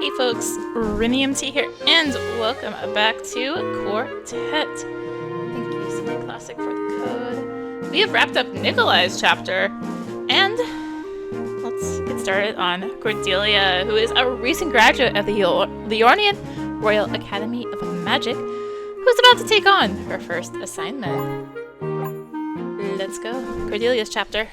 Hey folks, rinimt here, and welcome back to Quartet. Thank you, Sunday Classic, for the code. We have wrapped up Nikolai's chapter, and let's get started on Cordelia, who is a recent graduate of the Iornian Royal Academy of Magic, who's about to take on her first assignment. Let's go. Cordelia's chapter.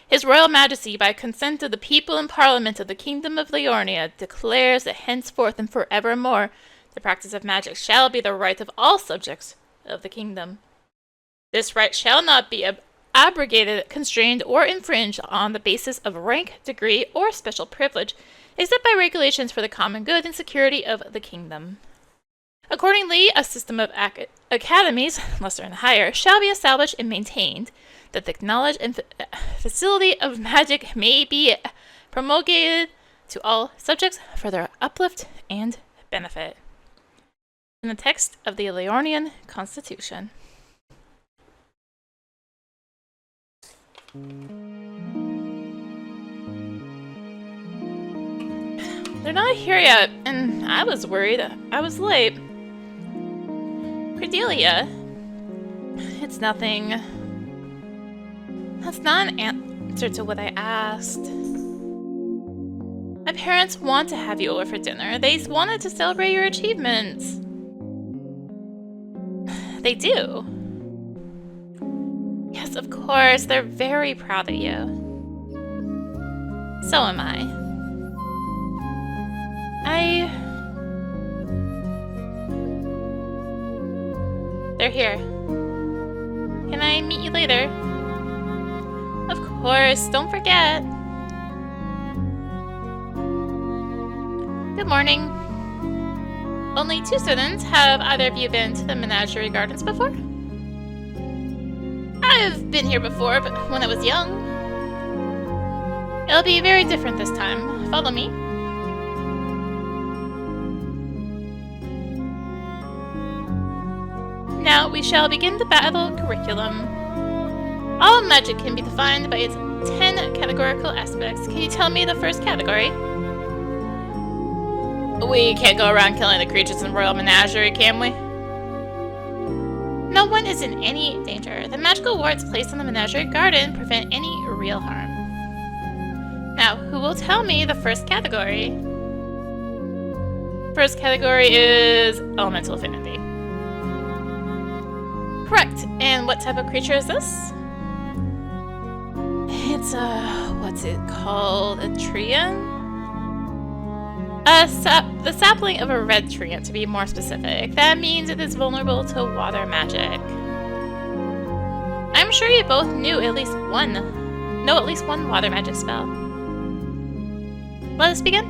His Royal Majesty, by consent of the people and Parliament of the Kingdom of Liornia, declares that henceforth and forevermore the practice of magic shall be the right of all subjects of the kingdom. This right shall not be abrogated, constrained, or infringed on the basis of rank, degree, or special privilege, except by regulations for the common good and security of the kingdom. Accordingly, a system of academies, lesser and higher, shall be established and maintained, that the knowledge and facility of magic may be promulgated to all subjects for their uplift and benefit. In the text of the Liornian Constitution. They're not here yet, and I was worried I was late. Cordelia, it's nothing. That's not an answer to what I asked. My parents want to have you over for dinner. They wanted to celebrate your achievements. They do. Yes, of course. They're very proud of you. So am I. They're here. Can I meet you later? Of course, don't forget. Good morning. Only 2 students. Have either of you been to the Menagerie Gardens before? I've been here before, but when I was young. It'll be very different this time. Follow me. Now we shall begin the battle curriculum. All magic can be defined by its 10 categorical aspects. Can you tell me the first category? We can't go around killing the creatures in Royal Menagerie, can we? No one is in any danger. The magical wards placed on the Menagerie Garden prevent any real harm. Now, who will tell me the first category? First category is elemental affinity. Correct. And what type of creature is this? It's what's it called? A treant? The sapling of a red treant, to be more specific. That means it is vulnerable to water magic. I'm sure you both know at least one water magic spell. Let us begin.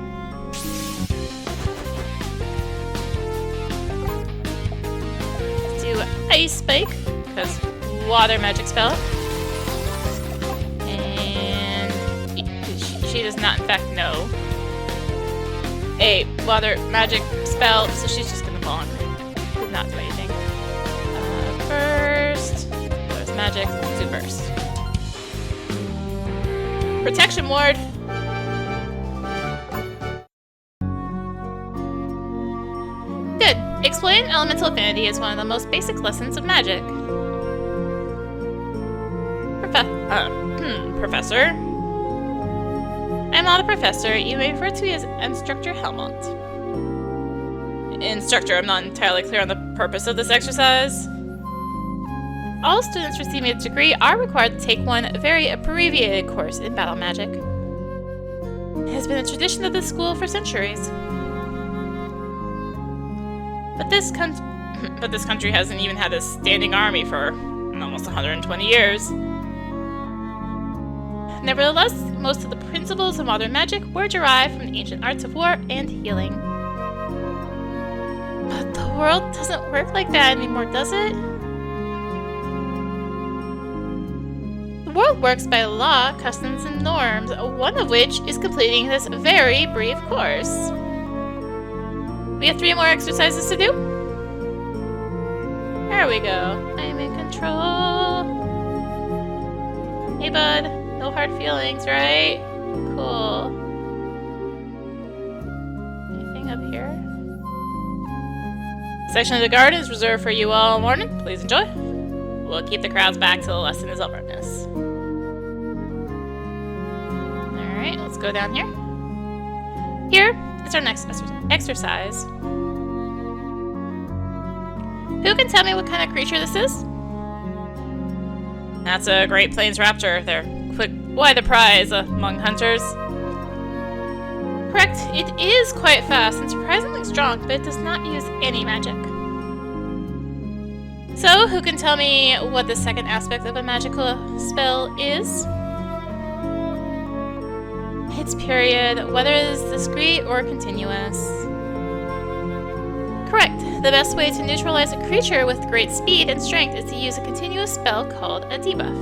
Let's do Ice Spike, because water magic spell. She does not, in fact, know a water magic spell, so she's just gonna fall on her. Did not do anything. First, there's magic, do burst. Protection ward. Good. Explain elemental affinity is one of the most basic lessons of magic. Professor? I'm not a professor. You may refer to me as Instructor Helmont. Instructor, I'm not entirely clear on the purpose of this exercise. All students receiving a degree are required to take one very abbreviated course in battle magic. It has been a tradition of this school for centuries. But this country hasn't even had a standing army for almost 120 years. Nevertheless, most of the principles of modern magic were derived from the ancient arts of war and healing. But the world doesn't work like that anymore, does it? The world works by law, customs, and norms, one of which is completing this very brief course. We have 3 more exercises to do. There we go. I'm in control. Hey, bud. No hard feelings, right? Cool. Anything up here? Section of the garden is reserved for you all morning. Please enjoy. We'll keep the crowds back till the lesson is over, miss. Alright, let's go down here. Here is our next exercise. Who can tell me what kind of creature this is? That's a Great Plains raptor. They're quite a prize among hunters. Correct, it is quite fast and surprisingly strong, but it does not use any magic. So, who can tell me what the second aspect of a magical spell is? Its period, whether it is discrete or continuous. Correct. The best way to neutralize a creature with great speed and strength is to use a continuous spell called a debuff.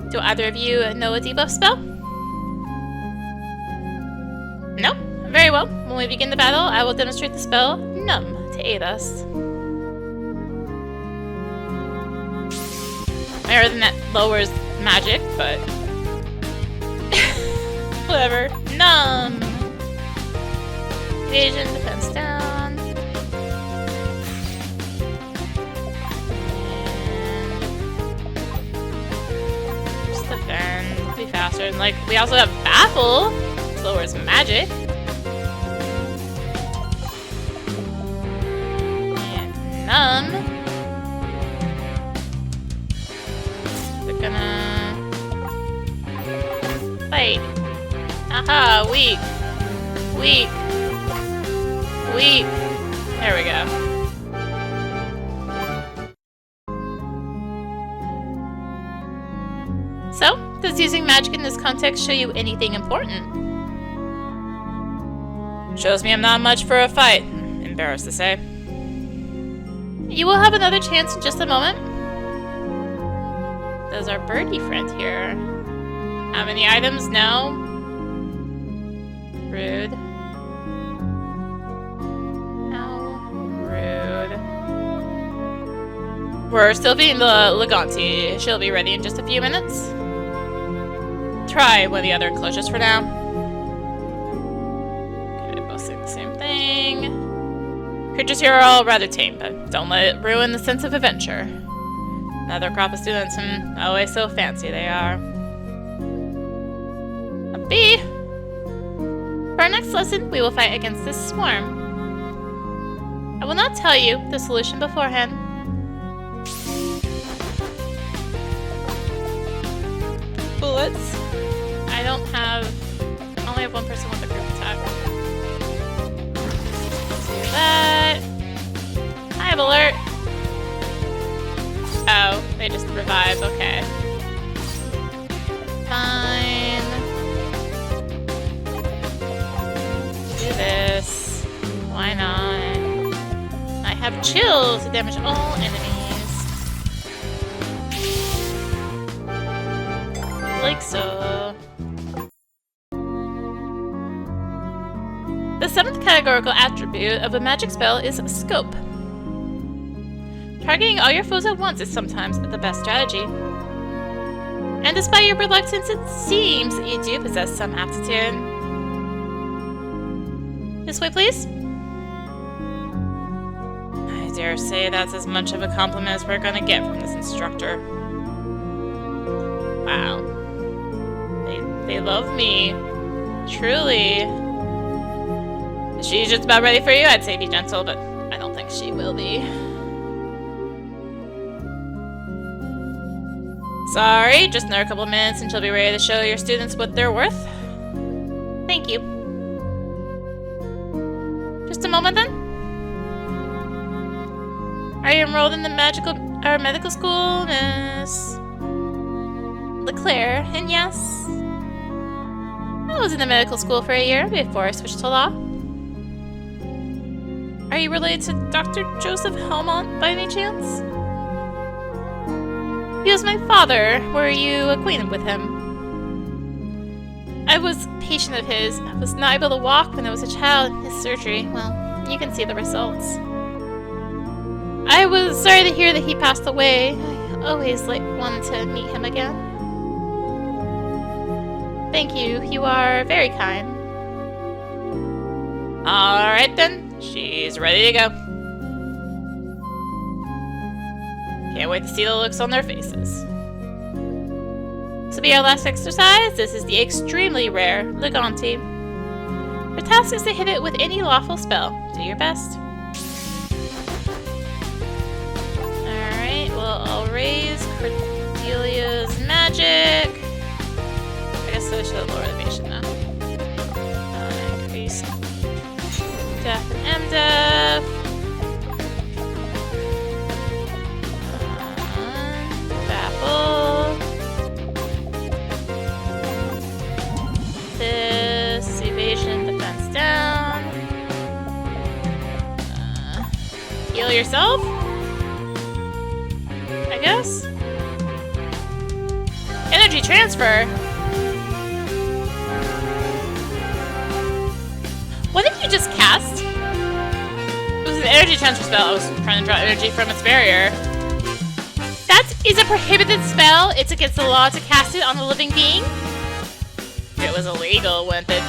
Do either of you know a debuff spell? No? Very well. When we begin the battle, I will demonstrate the spell Numb to aid us. I heard that lowers magic, but whatever. Numb. Evasion, defense down. And just defend. Be faster. And like, we also have Baffle. Lowers magic. And Numb. They're gonna fight. Aha, weak. Weak. Weak. There we go. So, does using magic in this context show you anything important? Shows me I'm not much for a fight. Embarrassed to say. You will have another chance in just a moment. There's our birdie friend here. How many items? No. Rude. We're still being the Legality. She'll be ready in just a few minutes. Try one of the other enclosures for now. Okay, both say the same thing. Creatures here are all rather tame, but don't let it ruin the sense of adventure. Another crop of students, always so fancy they are. A B. For our next lesson, we will fight against this swarm. I will not tell you the solution beforehand. Bullets. I don't have... I only have one person with a group attack. Let's do that. Hive alert. Oh, they just revive. Okay. Fine. Do this. Why not? I have chill to damage all enemies. Like so. The seventh categorical attribute of a magic spell is scope. Targeting all your foes at once is sometimes the best strategy. And despite your reluctance, it seems that you do possess some aptitude. This way, please. I dare say that's as much of a compliment as we're gonna get from this instructor. Wow. They love me. Truly. If she's just about ready for you, I'd say be gentle, but I don't think she will be. Sorry, just another couple of minutes and she'll be ready to show your students what they're worth. Thank you. Just a moment then. Are you enrolled in the medical school, Miss LeClaire? And yes, I was in the medical school for a year before I switched to law. Are you related to Dr. Joseph Helmont by any chance? He was my father. Were you acquainted with him? I was a patient of his. I was not able to walk when I was a child. His surgery, well, you can see the results. I was sorry to hear that he passed away. I always wanted to meet him again. Thank you. You are very kind. Alright then. She's ready to go. Can't wait to see the looks on their faces. This will be our last exercise. This is the extremely rare Legality. Your task is to hit it with any lawful spell. Do your best. Alright, well, I'll raise Cordelia's magic. I guess I should have lowered the patient now. Increase death and MDEF. Baffle. This evasion defense down. Heal yourself? I guess? Energy transfer? What did you just cast? It was an energy transfer spell. I was trying to draw energy from its barrier. That is a prohibited spell. It's against the law to cast it on a living being. If it was illegal, wouldn't the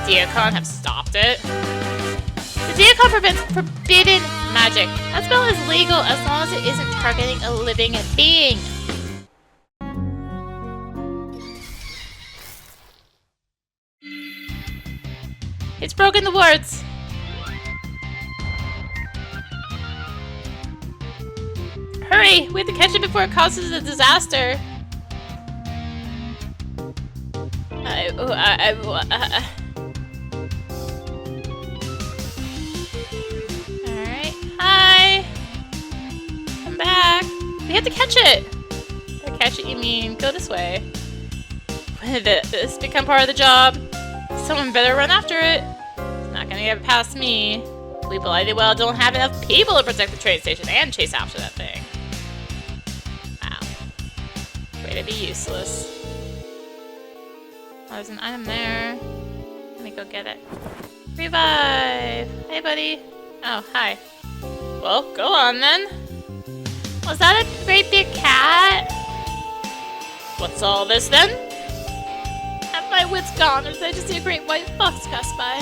Diacon have stopped it? The Diacon prevents forbidden magic. That spell is legal as long as it isn't targeting a living being. It's broken the wards. Hurry! We have to catch it before it causes a disaster. Alright. Hi! Come back. We have to catch it! By catch it, you mean go this way. When did this become part of the job? Someone better run after it. It's not gonna get past me. We bloody well don't have enough people to protect the train station and chase after that thing. Wow. Way to be useless. Oh, there's an item there. Let me go get it. Revive! Hey, buddy. Oh, hi. Well, go on then. Was that a great big cat? What's all this then? Have my wits gone, or did I just see a great white fox pass by?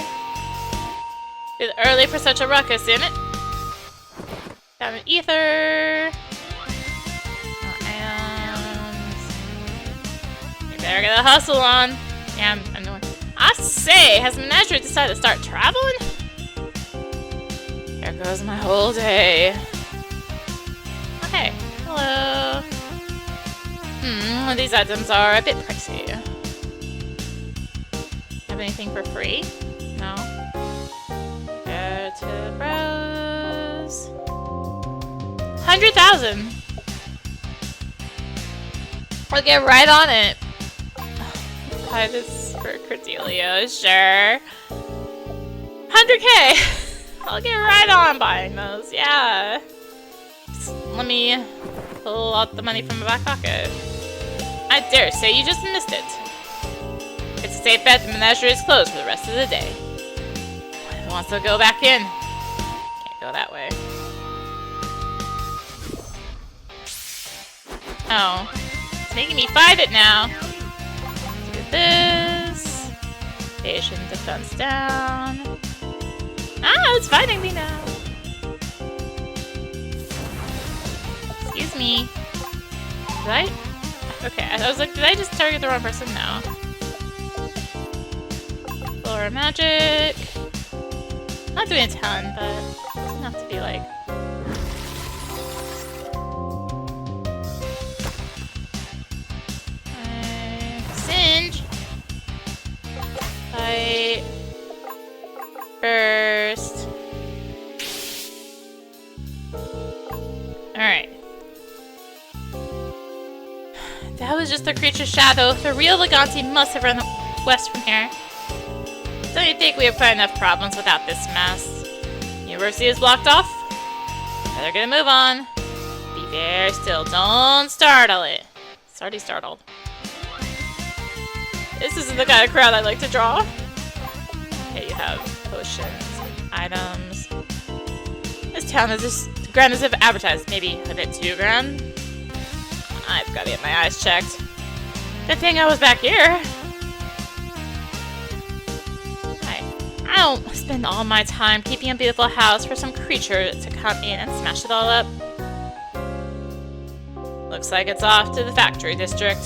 Bit early for such a ruckus, isn't it? Found an ether. And you better get a hustle on. Yeah, I'm doing. I say, has Menagerie decided to start traveling? There goes my whole day. Okay, hello. These items are a bit pricey. Have anything for free? No. Go to browse. 100,000. I'll get right on it. Buy this for Cordelia, sure. 100K. I'll get right on buying those. Yeah. Just let me pull out the money from my back pocket. I dare say you just missed it. It's a safe bet the menagerie is closed for the rest of the day. If it wants to go back in, can't go that way. Oh, it's making me fight it now. Let's do this. Patient defense down. Ah, it's fighting me now. Excuse me. Did I? Okay, I was like, did I just target the wrong person? No. Lower magic. Not doing a ton, but it's enough to be like. Singe. Fight. First. Alright. That was just the creature's shadow. The real Legality must have run west from here. Don't you think we have quite enough problems without this mess? University is blocked off. Better get a move on. Be very still. Don't startle it. It's already startled. This isn't the kind of crowd I like to draw. Okay, you have potions, items. This town is just grand as if advertised. Maybe a bit too grand. gotta get my eyes checked. Good thing I was back here. I don't spend all my time keeping a beautiful house for some creature to come in and smash it all up. Looks like it's off to the factory district.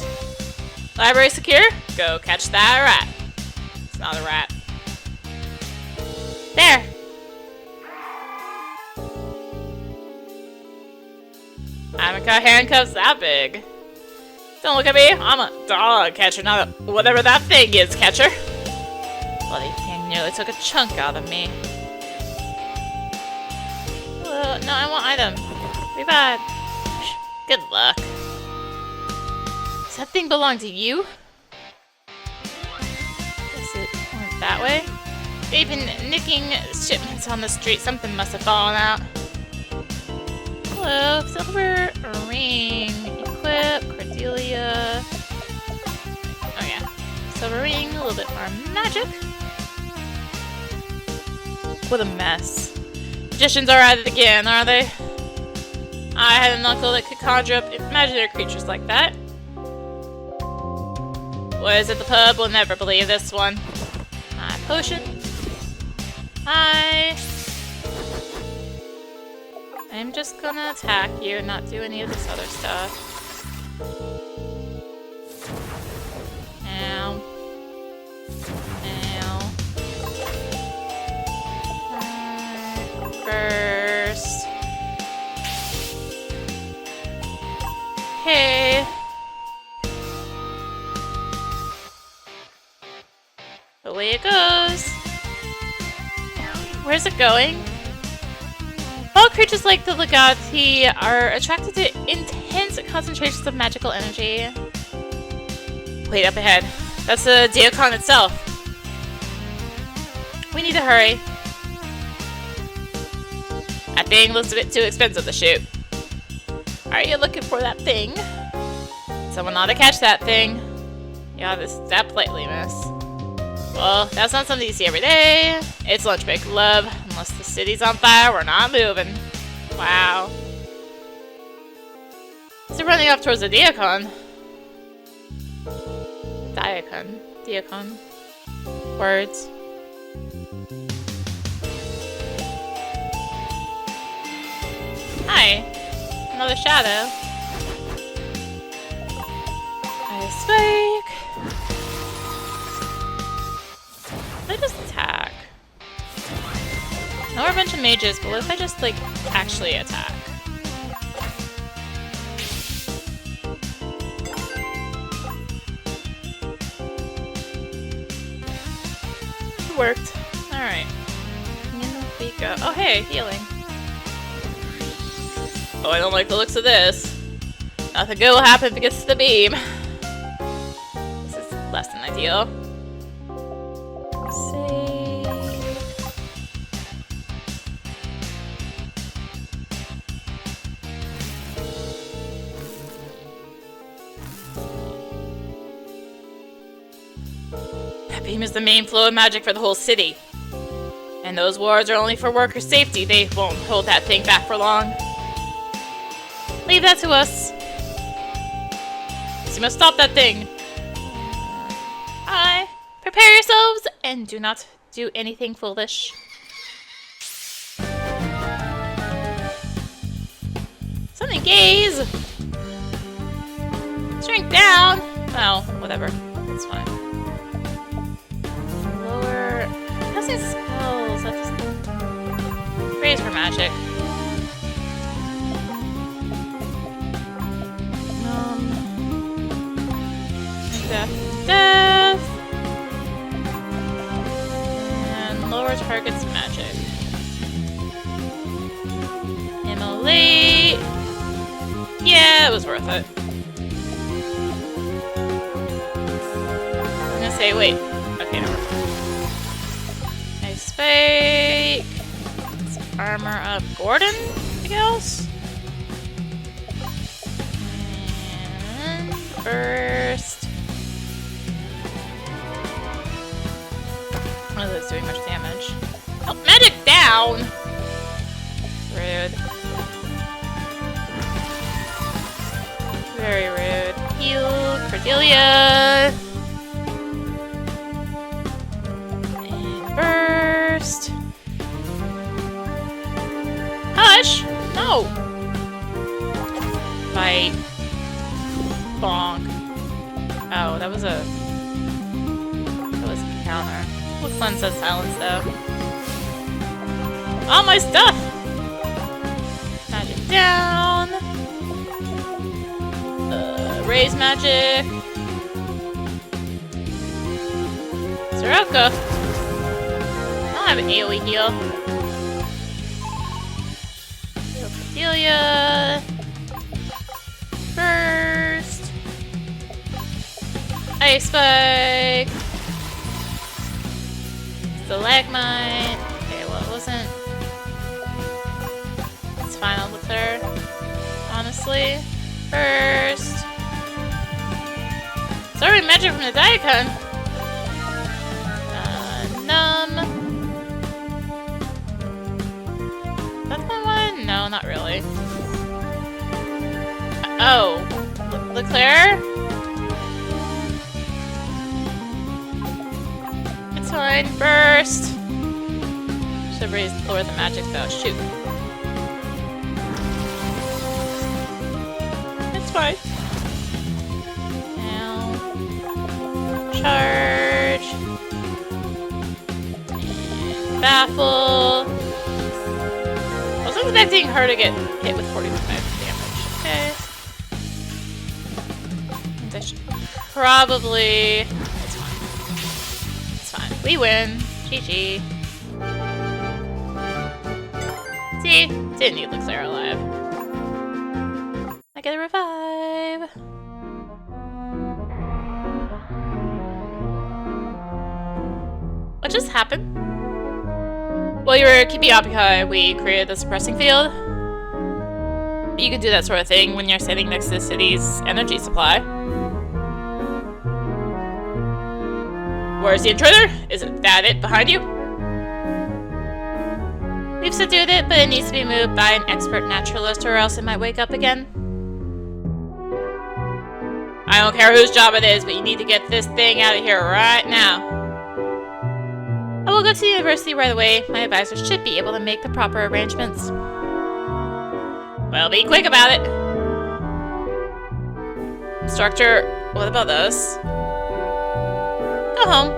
Library secure? Go catch that rat. It's not a rat. There! I haven't got handcuffs that big. Don't look at me, I'm a dog catcher, not a whatever that thing is, catcher. Bloody thing nearly took a chunk out of me. Hello, no, I want item. Revive. Good luck. Does that thing belong to you? Guess it went that way. They've been nicking shipments on the street. Something must have fallen out. Hello, silver ring. Equip, Cordelia. Oh yeah. Silver ring, a little bit more magic. What a mess. Magicians are at it again, are they? I had an uncle that could conjure up imaginary creatures like that. Boys at the pub will never believe this one. My potion. Hi. I'm just gonna attack you and not do any of this other stuff. Ow. Ow. Burst. Okay. Away it goes. Where's it going? All creatures like the Legality are attracted to intense concentrations of magical energy. Wait, up ahead. That's the Diacon itself. We need to hurry. That thing looks a bit too expensive to shoot. Are you looking for that thing? Someone ought to catch that thing. Yeah, this step lightly, miss. Well, that's not something you see every day. It's lunch break, love. Unless the city's on fire, we're not moving. Wow. Is it running off towards the Diacon? Diacon. Words. Hi. Another shadow. Ice spike. What if I just attack? Now we're a bunch of mages, but what if I just, like, actually attack? It worked. Alright. In we go. Oh, hey, healing. Oh, I don't like the looks of this. Nothing good will happen if it gets to the beam. This is less than ideal. That beam is the main flow of magic for the whole city. And those wards are only for worker safety. They won't hold that thing back for long. Leave that to us. So you must stop that thing. Aye. Prepare yourselves and do not do anything foolish. Something gaze. Shrink down. Oh, whatever. It's fine. Lower. Casting spells. That's praise for magic. Death. And lower target's magic. Immolate. Yeah, it was worth it. I'm gonna say, wait. Okay, never mind. Nice spike. Let's armor up Gordon, I guess. And burst. None of that's doing much damage. Oh, magic down! Rude. Very rude. Cordelia. And burst. Hush! No! Bite. Bonk. Oh, that was a counter. What fun says silence though. All my stuff! Magic down. Raise magic. Soroka. I don't have an AoE heal. Heal Cordelia. Burst. Ice Spike. Stalagmite. Okay, well, it wasn't. It's fine, I'll declare. Honestly. First. Sorry, magic from the Diacon. Numb. That's my one? No, not really. Oh. Leclerc? It's fine. Burst. Should have raised lower the magic though. Shoot. It's fine. Now. Charge. And baffle. I was expecting her to get hit with 45 damage. Okay. I should probably. It's fine. It's fine. We win. GG. See? Didn't need Leclerc alive. I get a revive. What just happened? While you were keeping occupied, we created the suppressing field. You can do that sort of thing when you're standing next to the city's energy supply. Where's the intruder? Isn't that it behind you? We've subdued it, but it needs to be moved by an expert naturalist or else it might wake up again. I don't care whose job it is, but you need to get this thing out of here right now. I will go to the university right away. My advisors should be able to make the proper arrangements. Well, be quick about it. Instructor, what about us? Go home.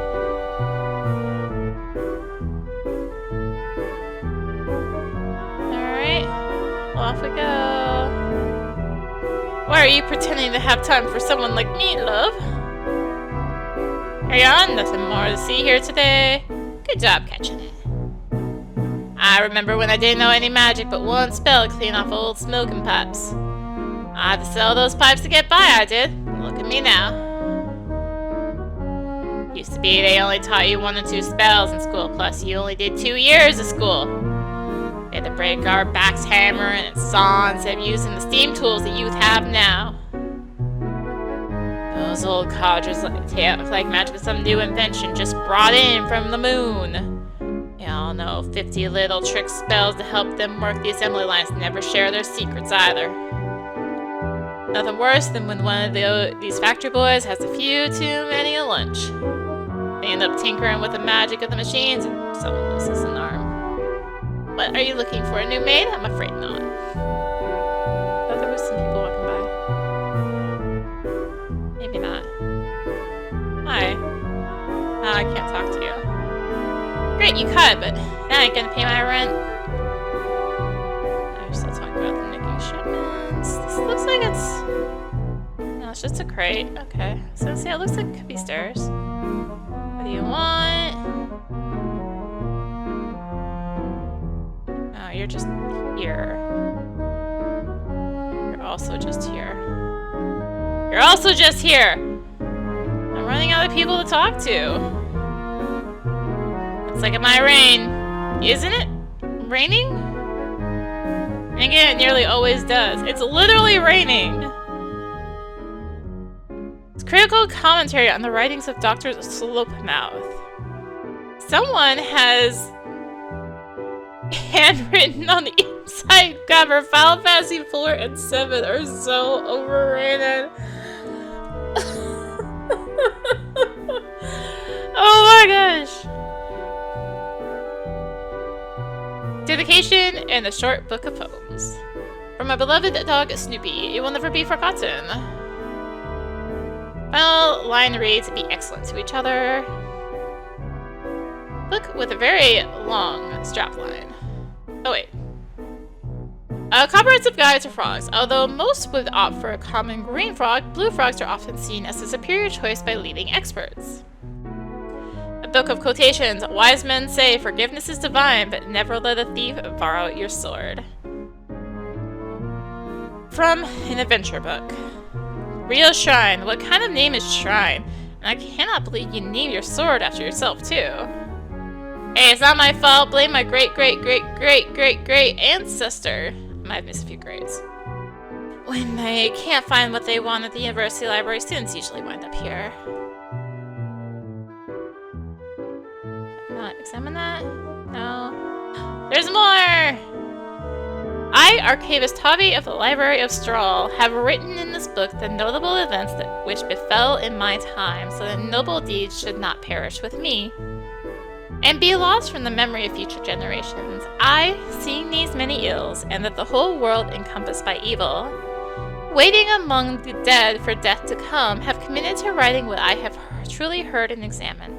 Alright. Well, off we go. Why are you pretending to have time for someone like me, love? Carry on, nothing more to see here today. Good job catching it. I remember when I didn't know any magic but one spell to clean off old smoking pipes. I had to sell those pipes to get by, I did. Look at me now. Used to be they only taught you 1 or 2 spells in school, plus you only did 2 years of school. We had to break our backs hammering and sawing instead of using the steam tools that youth have now. Those old codgers like magic was some new invention just brought in from the moon. They all know 50 little trick spells to help them work the assembly lines, never share their secrets either. Nothing worse than when one of these factory boys has a few too many at lunch. They end up tinkering with the magic of the machines and someone loses an arm. What, are you looking for a new maid? I'm afraid not. Thought there was some people walking by. Maybe not. Hi. I can't talk to you. Great, you cut, but now I ain't gonna pay my rent. I'm still talking about the nicking shipments. This looks like it's... No, it's just a crate. Okay. So, see, it looks like it could be stairs. What do you want? Oh, you're just here. You're also just here. You're also just here! I'm running out of people to talk to. It's like it might rain. Isn't it raining? And again, it nearly always does. It's literally raining. It's critical commentary on the writings of Dr. Slopemouth. Someone has handwritten on the inside cover, Final Fantasy 4 and 7 are so overrated. Quotation and a short book of poems. From my beloved dog Snoopy, it will never be forgotten. Final line reads, be excellent to each other. Book with a very long strapline. Oh wait. A comprehensive guide to frogs. Although most would opt for a common green frog, blue frogs are often seen as a superior choice by leading experts. A book of quotations. Wise men say forgiveness is divine, but never let a thief borrow your sword. From an adventure book. Rio Shrine. What kind of name is Shrine? And I cannot believe you named your sword after yourself, too. Hey, it's not my fault. Blame my great ancestor. Might have missed a few grades. When they can't find what they want at the university library, students usually wind up here. Not examine that? No. There's more! I, Archivist Tavi of the Library of Strahl, have written in this book the notable events which befell in my time, so that noble deeds should not perish with me, and be lost from the memory of future generations. I, seeing these many ills, and that the whole world encompassed by evil, waiting among the dead for death to come, have committed to writing what I have truly heard and examined.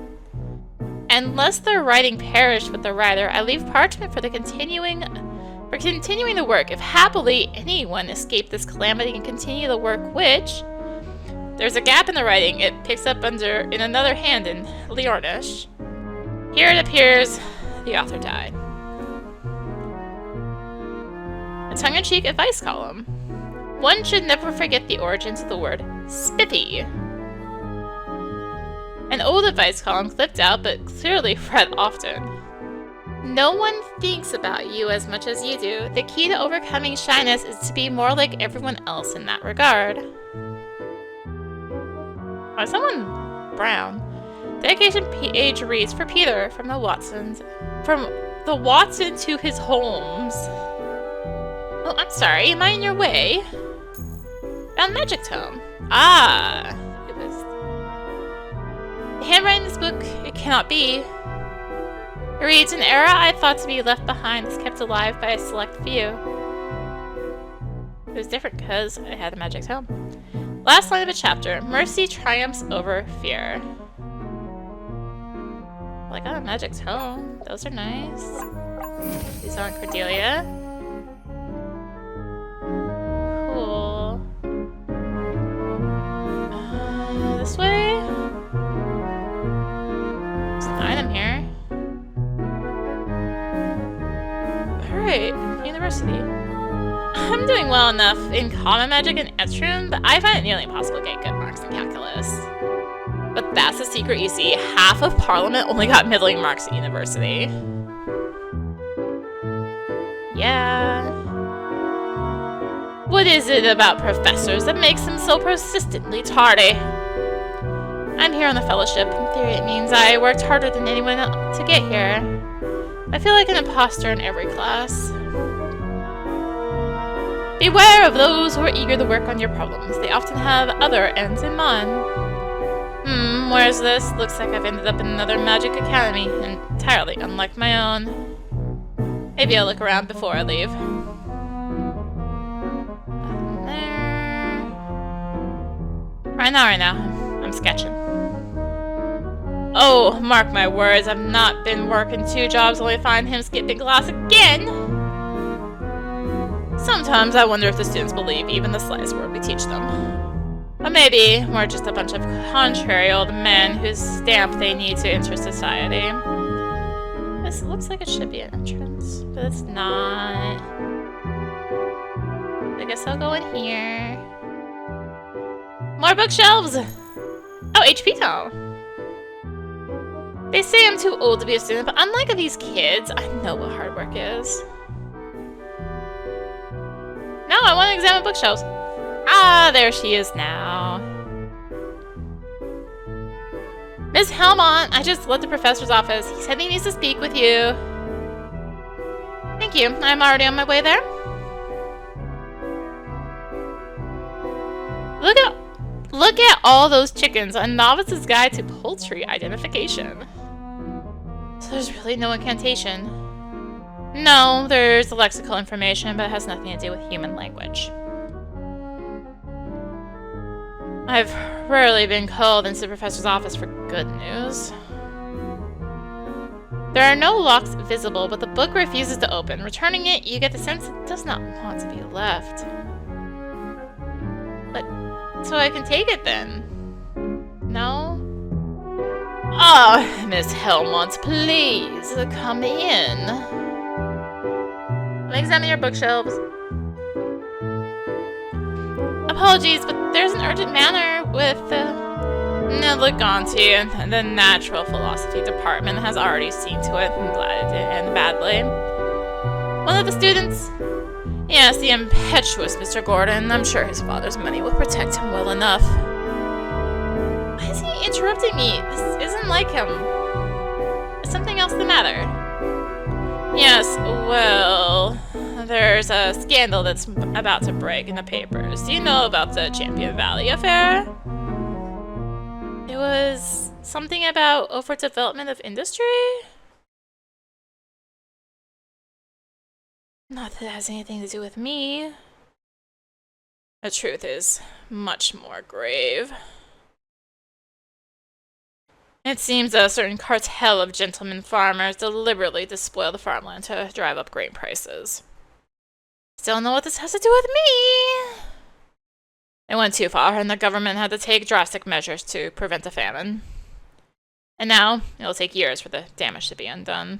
And lest their writing perish with the writer, I leave parchment for continuing the work, if happily anyone escape this calamity and continue the work which, there's a gap in the writing, it picks up in another hand in Leornish. Here it appears, the author died. A tongue-in-cheek advice column. One should never forget the origins of the word spiffy. An old advice column clipped out but clearly read often. No one thinks about you as much as you do. The key to overcoming shyness is to be more like everyone else in that regard. Oh, someone brown. Dedication page reads for Peter from the Watsons. From the Watson to his Holmes. Oh, I'm sorry. Am I in your way? Found magic tome. Ah, it was. The handwriting in this book. It cannot be. It reads, an era I thought to be left behind is kept alive by a select few. It was different because I had a magic tome. Last line of a chapter. Mercy triumphs over fear. Well, I got a magic tome. Those are nice. These on Cordelia. Cool. This way? There's an item here. Alright, university. I'm doing well enough in common magic and Etrun, but I find it nearly impossible to get good marks in calculus. But that's the secret, you see. Half of Parliament only got middling marks at university. Yeah. What is it about professors that makes them so persistently tardy? I'm here on the fellowship. In theory, it means I worked harder than anyone else to get here. I feel like an imposter in every class. Beware of those who are eager to work on your problems. They often have other ends in mind. Where's this? Looks like I've ended up in another magic academy, entirely unlike my own. Maybe I'll look around before I leave. There. Right now. I'm sketching. Oh, mark my words, I've not been working 2 jobs only to find him skipping class again. Sometimes I wonder if the students believe even the slightest word we teach them. But maybe we're just a bunch of contrary old men whose stamp they need to enter society. This looks like it should be an entrance, but it's not. I guess I'll go in here. More bookshelves! Oh, HP tome. They say I'm too old to be a student, but unlike these kids, I know what hard work is. No, I want to examine bookshelves. Ah, there she is now. Miss Helmont, I just left the professor's office. He said he needs to speak with you. Thank you. I'm already on my way there. Look at all those chickens. A novice's guide to poultry identification. So there's really no incantation. No, there's lexical information, but it has nothing to do with human language. I've rarely been called into the professor's office for good news. There are no locks visible, but the book refuses to open. Returning it, you get the sense it does not want to be left. But, so I can take it then? No? Ah, Miss Helmont, please, come in. Let me examine your bookshelves. Apologies, but there's an urgent matter with Legality, and the Natural Philosophy Department has already seen to it, and glad it didn't end badly. One of the students? Yes, the impetuous Mr. Gordon. I'm sure his father's money will protect him well enough. Why is he interrupting me? This isn't like him. Is something else the matter? Yes, well, there's a scandal that's about to break in the papers. Do you know about the Champion Valley affair? It was something about overdevelopment of industry? Not that it has anything to do with me. The truth is much more grave. It seems a certain cartel of gentlemen farmers deliberately despoil the farmland to drive up grain prices. Still don't know what this has to do with me. It went too far, and the government had to take drastic measures to prevent a famine. And now, it'll take years for the damage to be undone.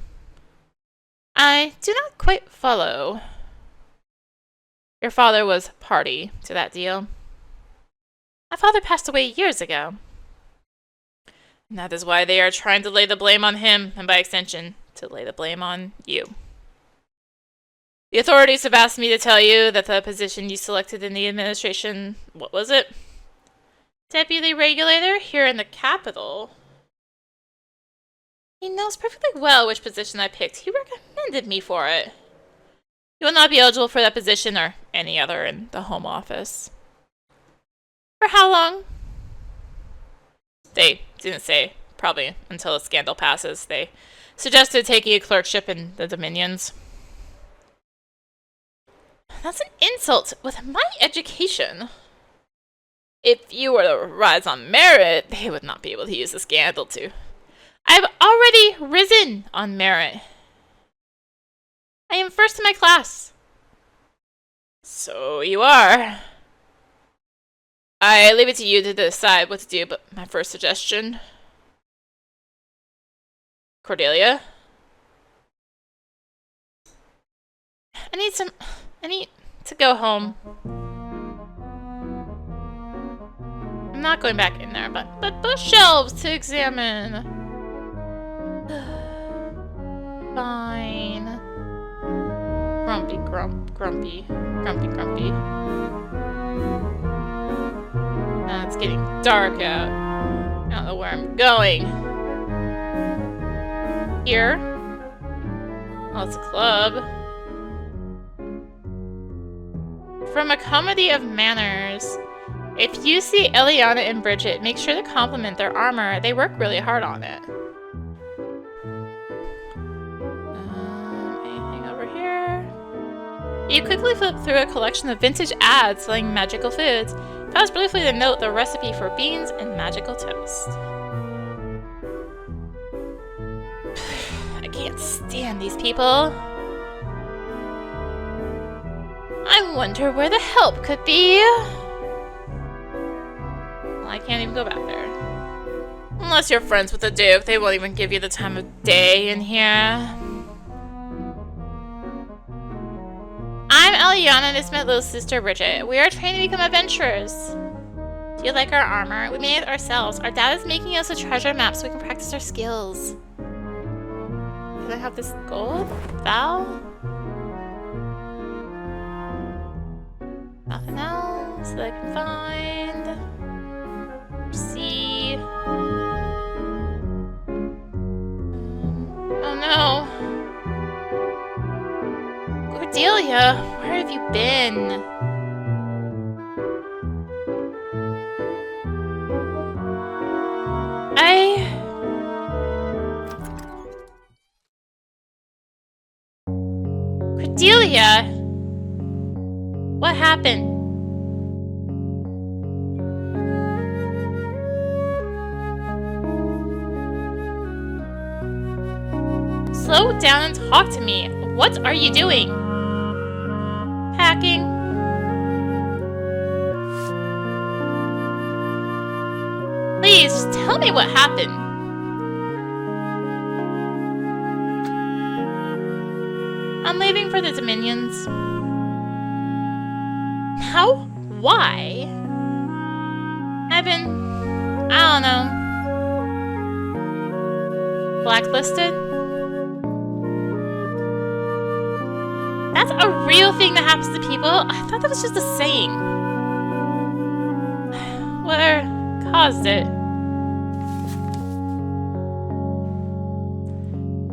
I do not quite follow. Your father was party to that deal. My father passed away years ago. And that is why they are trying to lay the blame on him, and by extension, to lay the blame on you. The authorities have asked me to tell you that the position you selected in the administration, what was it? Deputy regulator here in the capital. He knows perfectly well which position I picked. He recommended me for it. You will not be eligible for that position or any other in the Home Office. For how long? They didn't say. Probably until the scandal passes. They suggested taking a clerkship in the Dominions. That's an insult with my education. If you were to rise on merit, they would not be able to use the scandal to. I've already risen on merit. I am first in my class. So you are. I leave it to you to decide what to do, but my first suggestion... Cordelia? I need to go home. I'm not going back in there, but bookshelves to examine. Fine. Grumpy. It's getting dark out. I don't know where I'm going. Here? Oh, it's a club. From A Comedy of Manners. If you see Eliana and Bridget, make sure to compliment their armor. They work really hard on it. Anything over here? You quickly flip through a collection of vintage ads selling magical foods. Pause briefly to note the recipe for beans and magical toast. I can't stand these people. I wonder where the help could be. Well, I can't even go back there. Unless you're friends with the Duke, they won't even give you the time of day in here. I'm Eliana and it's my little sister Bridget. We are trained to become adventurers. Do you like our armor? We made it ourselves. Our dad is making us a treasure map so we can practice our skills. Can I have this gold? Val? Nothing else that I can find. See. Oh no. Cordelia, where have you been? Cordelia! What happened? Slow down and talk to me. What are you doing? Packing. Please, just tell me what happened. I'm leaving for the Dominions. How? Why? I've been... I don't know. Blacklisted? That's a real thing that happens to people? I thought that was just a saying. What caused it?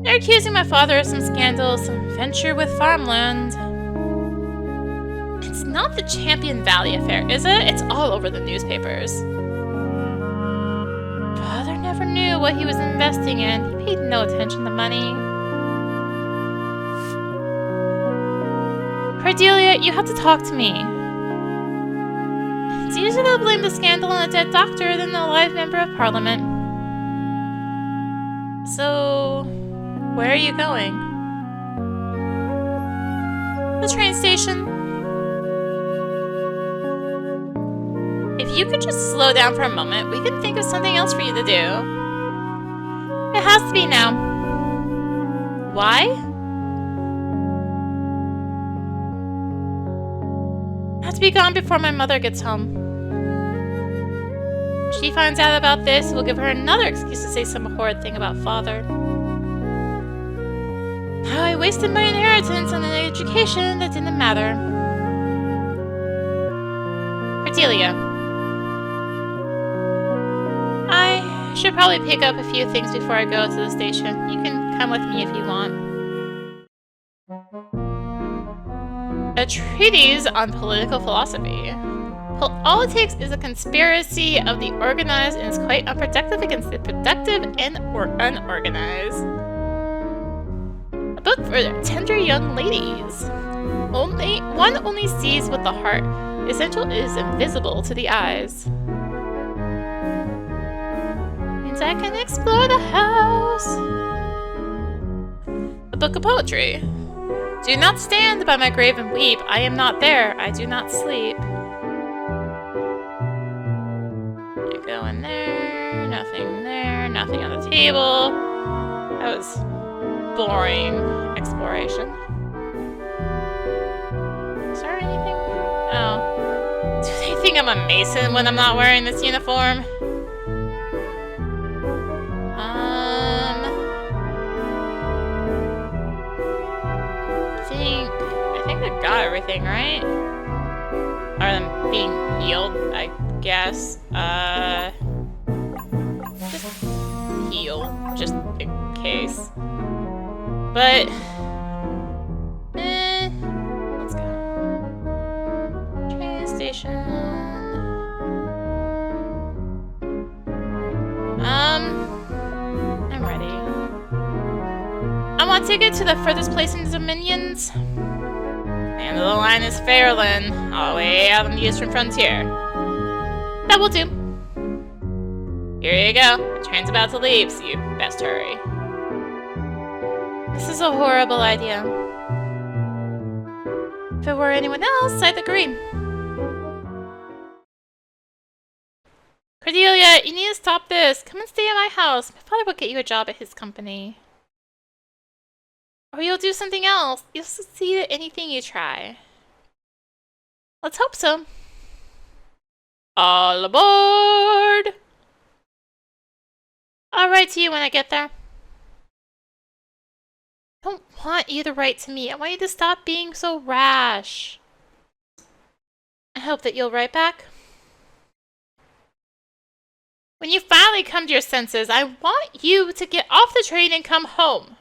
They're accusing my father of some scandal, some venture with farmland. It's not the Champion Valley affair, is it? It's all over the newspapers. Father never knew what he was investing in. He paid no attention to money. Cordelia, you have to talk to me. It's easier to blame the scandal on a dead doctor than a live member of parliament. So, where are you going? The train station. If you could just slow down for a moment, we can think of something else for you to do. It has to be now. Why? I have to be gone before my mother gets home. If she finds out about this, it will give her another excuse to say some horrid thing about father. How I wasted my inheritance on an education that didn't matter. Cordelia. I should probably pick up a few things before I go to the station. You can come with me if you want. A treatise on political philosophy. Politics is a conspiracy of the organized and is quite unproductive against the productive and or unorganized. A book for tender young ladies. One only sees with the heart. The essential is invisible to the eyes. Means I can explore the house. A book of poetry. Do not stand by my grave and weep. I am not there. I do not sleep. You go in there. Nothing there. Nothing on the table. That was boring exploration. Is there anything? Oh. Do they think I'm a mason when I'm not wearing this uniform? I think I got everything, right? Or them being healed, I guess. Just heal, just in case. But, let's go. Train station. I'm ready. I want to get to the furthest place in the Dominions. The end of the line is Fairland, all the way out on the eastern frontier. That will do. Here you go. The train's about to leave, so you best hurry. This is a horrible idea. If it were anyone else, I'd agree. Cordelia, you need to stop this. Come and stay at my house. My father will get you a job at his company. Or you'll do something else. You'll succeed at anything you try. Let's hope so. All aboard! I'll write to you when I get there. I don't want you to write to me. I want you to stop being so rash. I hope that you'll write back. When you finally come to your senses, I want you to get off the train and come home.